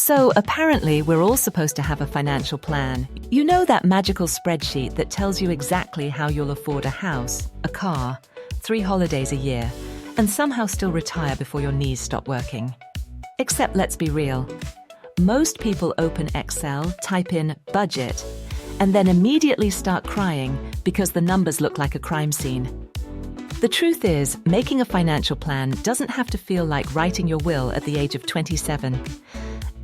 So apparently we're all supposed to have a financial plan. You know that magical spreadsheet that tells you exactly how you'll afford a house, a car, 3 holidays a year, and somehow still retire before your knees stop working. Except let's be real. Most people open Excel, type in budget, and then immediately start crying because the numbers look like a crime scene. The truth is, making a financial plan doesn't have to feel like writing your will at the age of 27.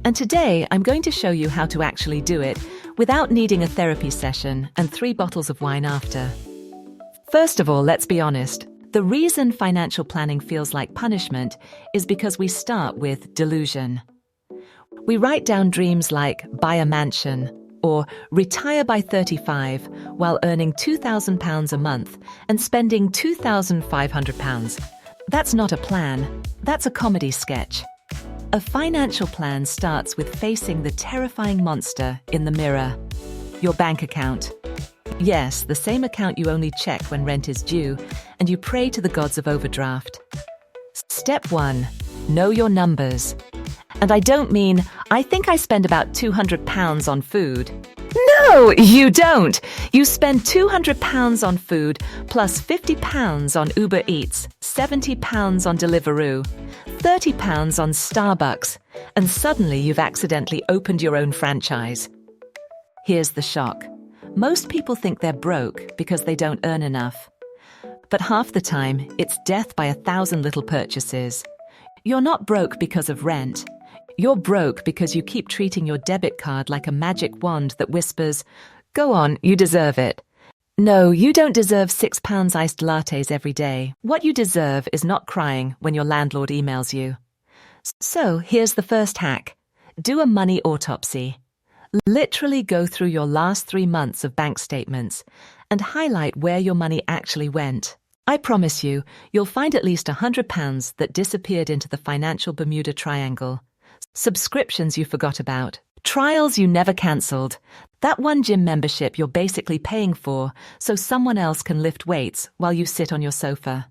And today, I'm going to show you how to actually do it without needing a therapy session and 3 bottles of wine after. First of all, let's be honest. The reason financial planning feels like punishment is because we start with delusion. We write down dreams like buy a mansion or retire by 35 while earning £2,000 a month and spending £2,500. That's not a plan. That's a comedy sketch. A financial plan starts with facing the terrifying monster in the mirror, your bank account. Yes, the same account you only check when rent is due, and you pray to the gods of overdraft. Step 1. Know your numbers. And I don't mean, I think I spend about £200 on food. No, you don't! You spend £200 on food, plus £50 on Uber Eats, £70 on Deliveroo, £30 on Starbucks, and suddenly you've accidentally opened your own franchise. Here's the shock. Most people think they're broke because they don't earn enough. But half the time, it's death by 1,000 little purchases. You're not broke because of rent. You're broke because you keep treating your debit card like a magic wand that whispers, "Go on, you deserve it." No, you don't deserve £6 iced lattes every day. What you deserve is not crying when your landlord emails you. So here's the first hack. Do a money autopsy. Literally go through your last 3 months of bank statements and highlight where your money actually went. I promise you, you'll find at least £100 that disappeared into the financial Bermuda Triangle. Subscriptions you forgot about. Trials you never cancelled. That one gym membership you're basically paying for so someone else can lift weights while you sit on your sofa.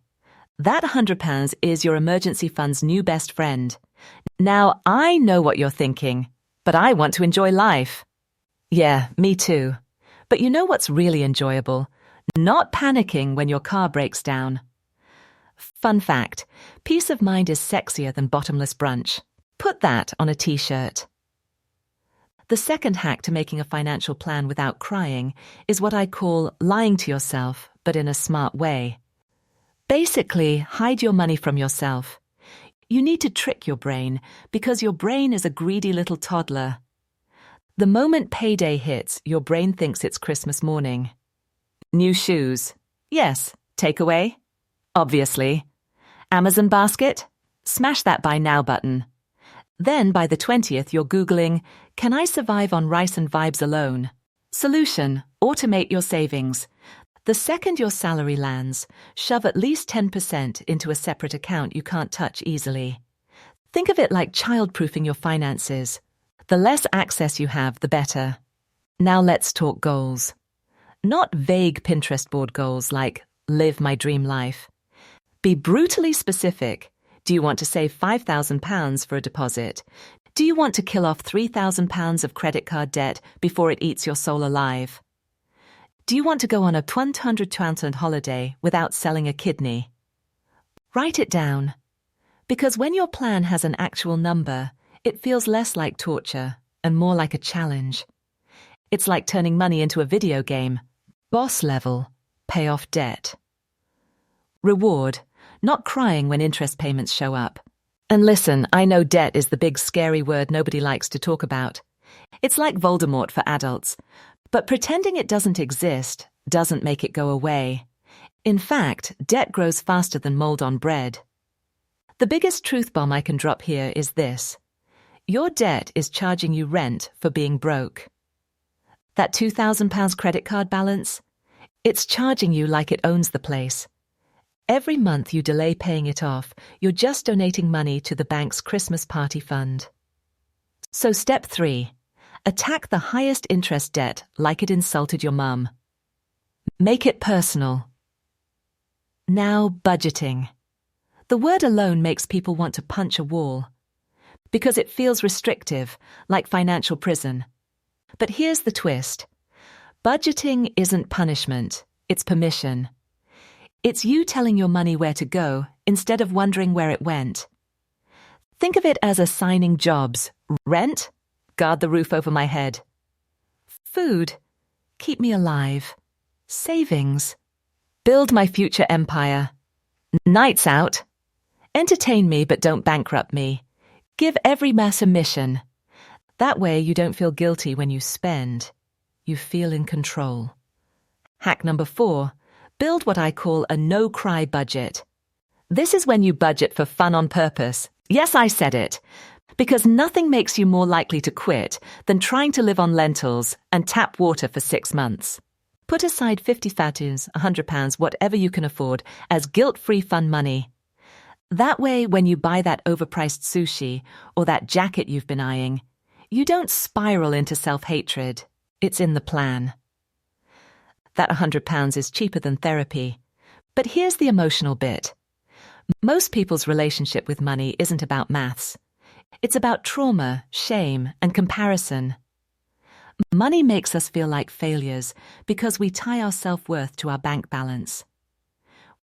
That £100 is your emergency fund's new best friend. Now, I know what you're thinking, but I want to enjoy life. Yeah, me too. But you know what's really enjoyable? Not panicking when your car breaks down. Fun fact, peace of mind is sexier than bottomless brunch. Put that on a t-shirt. The second hack to making a financial plan without crying is what I call lying to yourself, but in a smart way. Basically, hide your money from yourself. You need to trick your brain because your brain is a greedy little toddler. The moment payday hits, your brain thinks it's Christmas morning. New shoes. Yes. Takeaway? Obviously. Amazon basket? Smash that buy now button. Then by the 20th, you're Googling, can I survive on rice and vibes alone? Solution, automate your savings. The second your salary lands, shove at least 10% into a separate account you can't touch easily. Think of it like child-proofing your finances. The less access you have, the better. Now let's talk goals. Not vague Pinterest board goals like live my dream life. Be brutally specific. Do you want to save £5,000 for a deposit? Do you want to kill off £3,000 of credit card debt before it eats your soul alive? Do you want to go on a 200,000 holiday without selling a kidney? Write it down. Because when your plan has an actual number, it feels less like torture and more like a challenge. It's like turning money into a video game. Boss level, pay off debt. Reward, not crying when interest payments show up. And listen, I know debt is the big scary word nobody likes to talk about. It's like Voldemort for adults. But pretending it doesn't exist doesn't make it go away. In fact, debt grows faster than mold on bread. The biggest truth bomb I can drop here is this. Your debt is charging you rent for being broke. That £2,000 credit card balance? It's charging you like it owns the place. Every month you delay paying it off, you're just donating money to the bank's Christmas party fund. So step 3. Attack the highest interest debt like it insulted your mum. Make it personal. Now, budgeting. The word alone makes people want to punch a wall. because it feels restrictive, like financial prison. But here's the twist. Budgeting isn't punishment, it's permission. It's you telling your money where to go instead of wondering where it went. Think of it as assigning jobs. Rent? Guard the roof over my head. Food? Keep me alive. Savings? Build my future empire. Nights out? Entertain me but don't bankrupt me. Give every mass a mission. That way you don't feel guilty when you spend. You feel in control. Hack number 4. Build what I call a no-cry budget. This is when you budget for fun on purpose. Yes, I said it. Because nothing makes you more likely to quit than trying to live on lentils and tap water for 6 months. Put aside 50 fatties, £100, whatever you can afford, as guilt-free fun money. That way, when you buy that overpriced sushi or that jacket you've been eyeing, you don't spiral into self-hatred. It's in the plan. That £100 is cheaper than therapy. But here's the emotional bit. Most people's relationship with money isn't about maths. It's about trauma, shame, and comparison. Money makes us feel like failures because we tie our self-worth to our bank balance.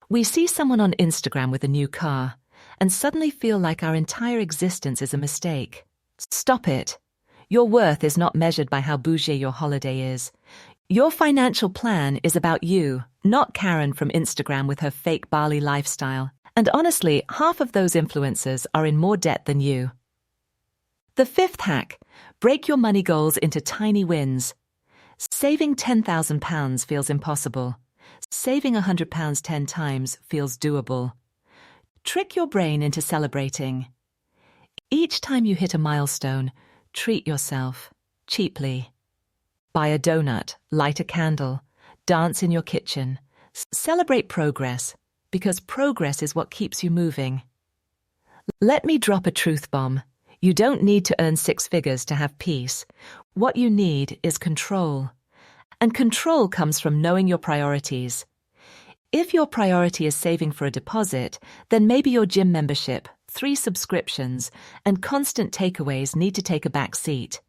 We see someone on Instagram with a new car and suddenly feel like our entire existence is a mistake. Stop it. Your worth is not measured by how bougie your holiday is. Your financial plan is about you, not Karen from Instagram with her fake Bali lifestyle. And honestly, half of those influencers are in more debt than you. The 5th hack, break your money goals into tiny wins. Saving £10,000 feels impossible. Saving £100 10 times feels doable. Trick your brain into celebrating. Each time you hit a milestone, treat yourself, cheaply. Buy a donut, light a candle, dance in your kitchen. Celebrate progress, because progress is what keeps you moving. Let me drop a truth bomb. You don't need to earn 6 figures to have peace. What you need is control. And control comes from knowing your priorities. If your priority is saving for a deposit, then maybe your gym membership, 3 subscriptions, and constant takeaways need to take a back seat.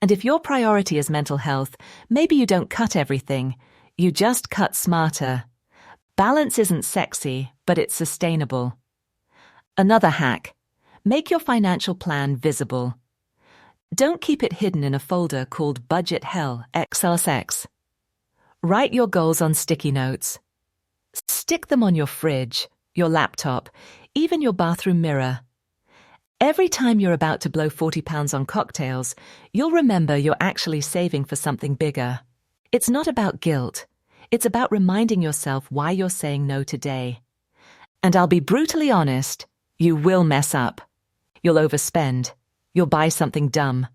And if your priority is mental health, maybe you don't cut everything. You just cut smarter. Balance isn't sexy, but it's sustainable. Another hack. Make your financial plan visible. Don't keep it hidden in a folder called Budget Hell XLSX. Write your goals on sticky notes. Stick them on your fridge, your laptop, even your bathroom mirror. Every time you're about to blow £40 on cocktails, you'll remember you're actually saving for something bigger. It's not about guilt. It's about reminding yourself why you're saying no today. And I'll be brutally honest, you will mess up. You'll overspend. You'll buy something dumb.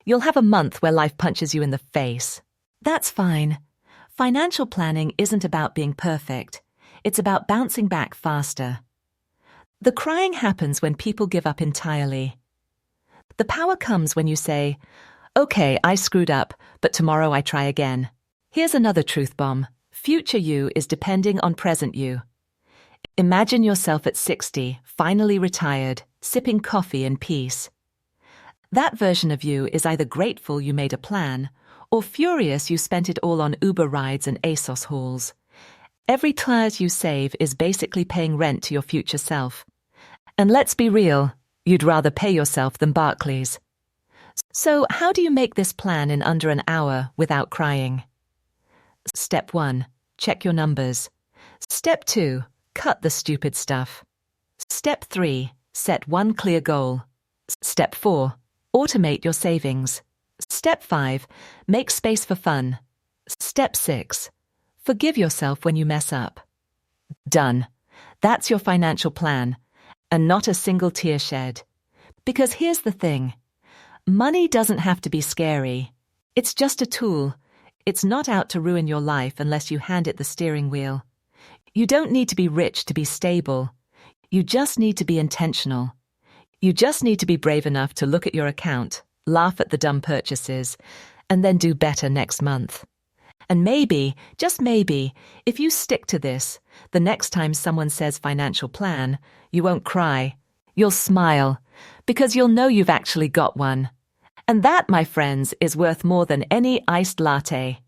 You'll have a month where life punches you in the face. That's fine. Financial planning isn't about being perfect. It's about bouncing back faster. The crying happens when people give up entirely. The power comes when you say, "Okay, I screwed up, but tomorrow I try again." Here's another truth bomb. Future you is depending on present you. Imagine yourself at 60, finally retired, sipping coffee in peace. That version of you is either grateful you made a plan, or furious you spent it all on Uber rides and ASOS hauls. Every $1 you save is basically paying rent to your future self. And let's be real, you'd rather pay yourself than Barclays. So how do you make this plan in under an hour without crying? Step 1, check your numbers. Step 2, cut the stupid stuff. Step 3, set one clear goal. Step 4, automate your savings. Step 5, make space for fun. Step 6, forgive yourself when you mess up. Done. That's your financial plan, and not a single tear shed. Because here's the thing. Money doesn't have to be scary. It's just a tool. It's not out to ruin your life unless you hand it the steering wheel. You don't need to be rich to be stable. You just need to be intentional. You just need to be brave enough to look at your account, laugh at the dumb purchases, and then do better next month. And maybe, just maybe, if you stick to this, the next time someone says financial plan, you won't cry. You'll smile, because you'll know you've actually got one. And that, my friends, is worth more than any iced latte.